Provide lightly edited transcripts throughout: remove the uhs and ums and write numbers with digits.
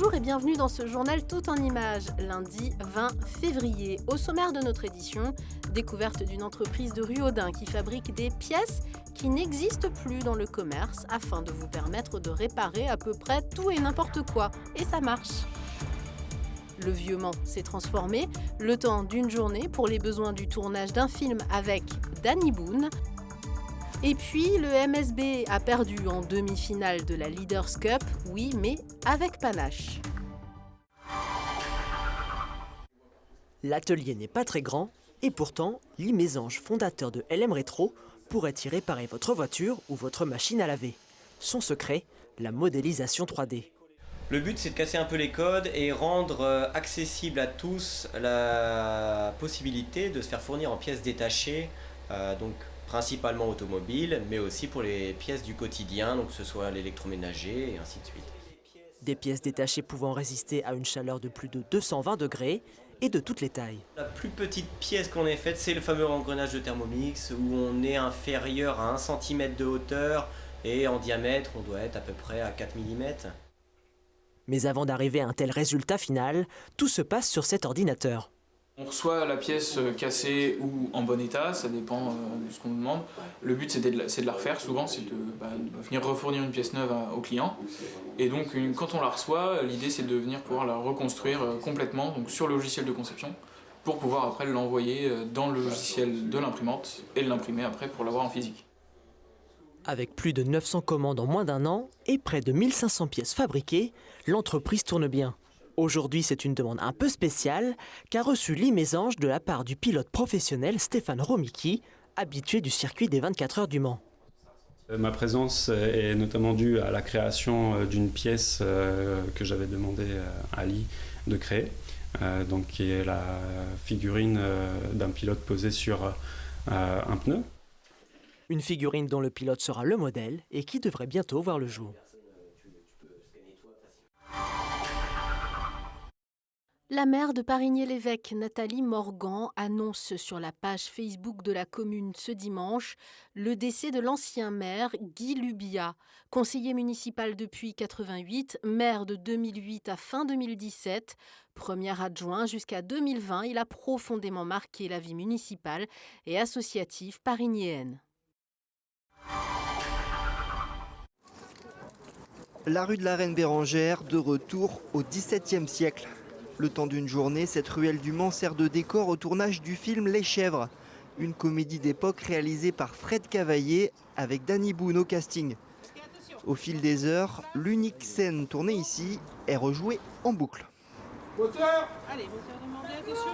Bonjour et bienvenue dans ce journal tout en images, lundi 20 février. Au sommaire de notre édition, découverte d'une entreprise de Ruaudin qui fabrique des pièces qui n'existent plus dans le commerce afin de vous permettre de réparer à peu près tout et n'importe quoi. Et ça marche. Le Vieux Mans s'est transformé, le temps d'une journée pour les besoins du tournage d'un film avec Danny Boone. Et puis, le MSB a perdu en demi-finale de la Leaders Cup, oui, mais avec panache. L'atelier n'est pas très grand, et pourtant, Lee Mésange, fondateur de LM Rétro, pourrait y réparer votre voiture ou votre machine à laver. Son secret, la modélisation 3D. Le but, c'est de casser un peu les codes et rendre accessible à tous la possibilité de se faire fournir en pièces détachées, donc principalement automobiles, mais aussi pour les pièces du quotidien, donc que ce soit l'électroménager et ainsi de suite. Des pièces détachées pouvant résister à une chaleur de plus de 220 degrés et de toutes les tailles. La plus petite pièce qu'on ait faite, c'est le fameux engrenage de Thermomix, où on est inférieur à 1 cm de hauteur et en diamètre, on doit être à peu près à 4 mm. Mais avant d'arriver à un tel résultat final, tout se passe sur cet ordinateur. On reçoit la pièce cassée ou en bon état, ça dépend de ce qu'on nous demande. Le but c'est de la refaire, souvent c'est de venir refournir une pièce neuve au client. Et donc quand on la reçoit, l'idée c'est de venir pouvoir la reconstruire complètement donc sur le logiciel de conception pour pouvoir après l'envoyer dans le logiciel de l'imprimante et l'imprimer après pour l'avoir en physique. Avec plus de 900 commandes en moins d'un an et près de 1500 pièces fabriquées, l'entreprise tourne bien. Aujourd'hui, c'est une demande un peu spéciale qu'a reçu Lee Mésange de la part du pilote professionnel Stéphane Romicki, habitué du circuit des 24 heures du Mans. Ma présence est notamment due à la création d'une pièce que j'avais demandé à Lee de créer, donc qui est la figurine d'un pilote posé sur un pneu. Une figurine dont le pilote sera le modèle et qui devrait bientôt voir le jour. La maire de Parigné-l'Évêque, Nathalie Morgan, annonce sur la page Facebook de la commune ce dimanche le décès de l'ancien maire Guy Lubia. Conseiller municipal depuis 1988, maire de 2008 à fin 2017, premier adjoint jusqu'à 2020, il a profondément marqué la vie municipale et associative parignéenne. La rue de la Reine Bérengère, de retour au XVIIe siècle. Le temps d'une journée, cette ruelle du Mans sert de décor au tournage du film Les Chèvres, une comédie d'époque réalisée par Fred Cavaillé avec Danny Boone au casting. Au fil des heures, l'unique scène tournée ici est rejouée en boucle.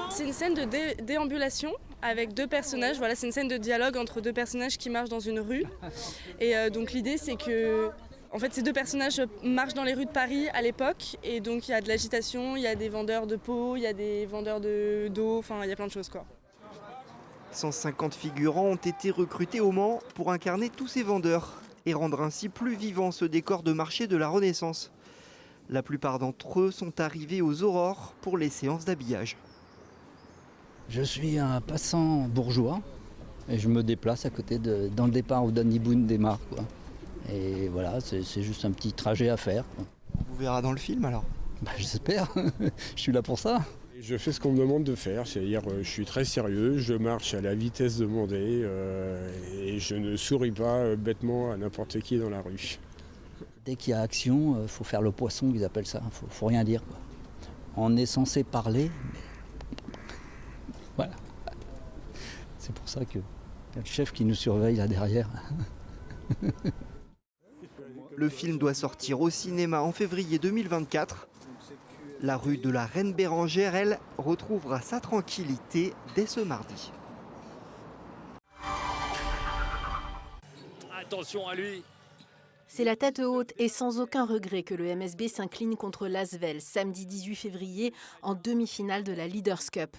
C'est une scène de déambulation avec deux personnages. Voilà, c'est une scène de dialogue entre deux personnages qui marchent dans une rue. Et donc l'idée, c'est que ces deux personnages marchent dans les rues de Paris à l'époque. Et donc il y a de l'agitation, il y a des vendeurs de peau, il y a des vendeurs d'eau, il y a plein de choses quoi. 150 figurants ont été recrutés au Mans pour incarner tous ces vendeurs et rendre ainsi plus vivant ce décor de marché de la Renaissance. La plupart d'entre eux sont arrivés aux aurores pour les séances d'habillage. Je suis un passant bourgeois et je me déplace à côté dans le départ où Danny Boone démarre, quoi. Et voilà, c'est juste un petit trajet à faire, quoi. On vous verra dans le film alors ? J'espère, je suis là pour ça. Je fais ce qu'on me demande de faire, c'est-à-dire je suis très sérieux, je marche à la vitesse demandée et je ne souris pas bêtement à n'importe qui dans la rue. Dès qu'il y a action, il faut faire le poisson, ils appellent ça, faut rien dire, quoi. On est censé parler, mais voilà. C'est pour ça qu'il y a le chef qui nous surveille là derrière. Le film doit sortir au cinéma en février 2024. La rue de la Reine Bérengère, elle, retrouvera sa tranquillité dès ce mardi. Attention à lui. C'est la tête haute et sans aucun regret que le MSB s'incline contre l'Asvel samedi 18 février en demi-finale de la Leaders Cup.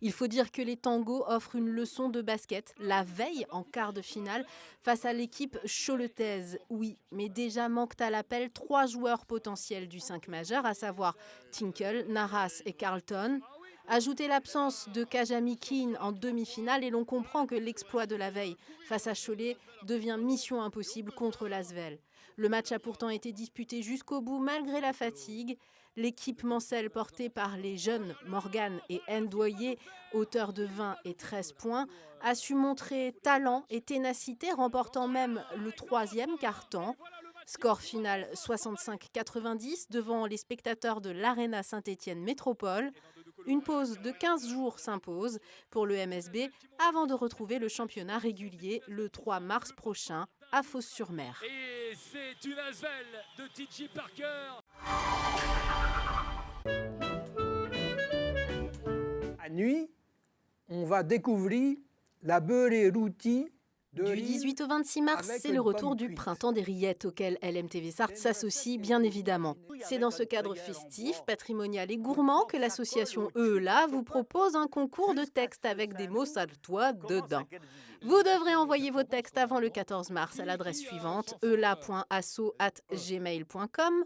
Il faut dire que les Tangos offrent une leçon de basket la veille en quart de finale face à l'équipe chouletaise. Oui, mais déjà manquent à l'appel 3 joueurs potentiels du 5 majeur, à savoir Tinkle, Naras et Carlton. Ajoutez l'absence de Kajami Keane en demi-finale et l'on comprend que l'exploit de la veille face à Cholet devient mission impossible contre l'Asvel. Le match a pourtant été disputé jusqu'au bout malgré la fatigue. L'équipe mancelle portée par les jeunes Morgan et Ndoye, auteurs de 20 et 13 points, a su montrer talent et ténacité, remportant même le 3e quart-temps. Score final 65-90 devant les spectateurs de l'Arena Saint-Étienne Métropole. Une pause de 15 jours s'impose pour le MSB avant de retrouver le championnat régulier le 3 mars prochain à Fos-sur-Mer. Et c'est une Asvel de TJ Parker. À nuit, on va découvrir la beurrée rôtie Du 18 au 26 mars, c'est le retour du printemps des rillettes auquel LMTV Sarthe s'associe bien évidemment. C'est dans ce cadre festif, patrimonial et gourmand que l'association EELA vous propose un concours de textes avec des mots sartois dedans. Vous devrez envoyer vos textes avant le 14 mars à l'adresse suivante eela.asso@gmail.com.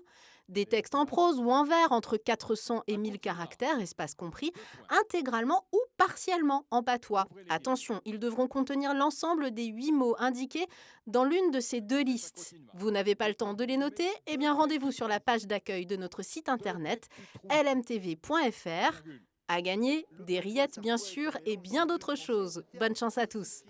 Des textes en prose ou en vers entre 400 et 1000 caractères, espace compris, intégralement ou partiellement en patois. Attention, ils devront contenir l'ensemble des 8 mots indiqués dans l'une de ces 2 listes. Vous n'avez pas le temps de les noter? Eh bien, rendez-vous sur la page d'accueil de notre site internet lmtv.fr. À gagner, des rillettes bien sûr et bien d'autres choses. Bonne chance à tous.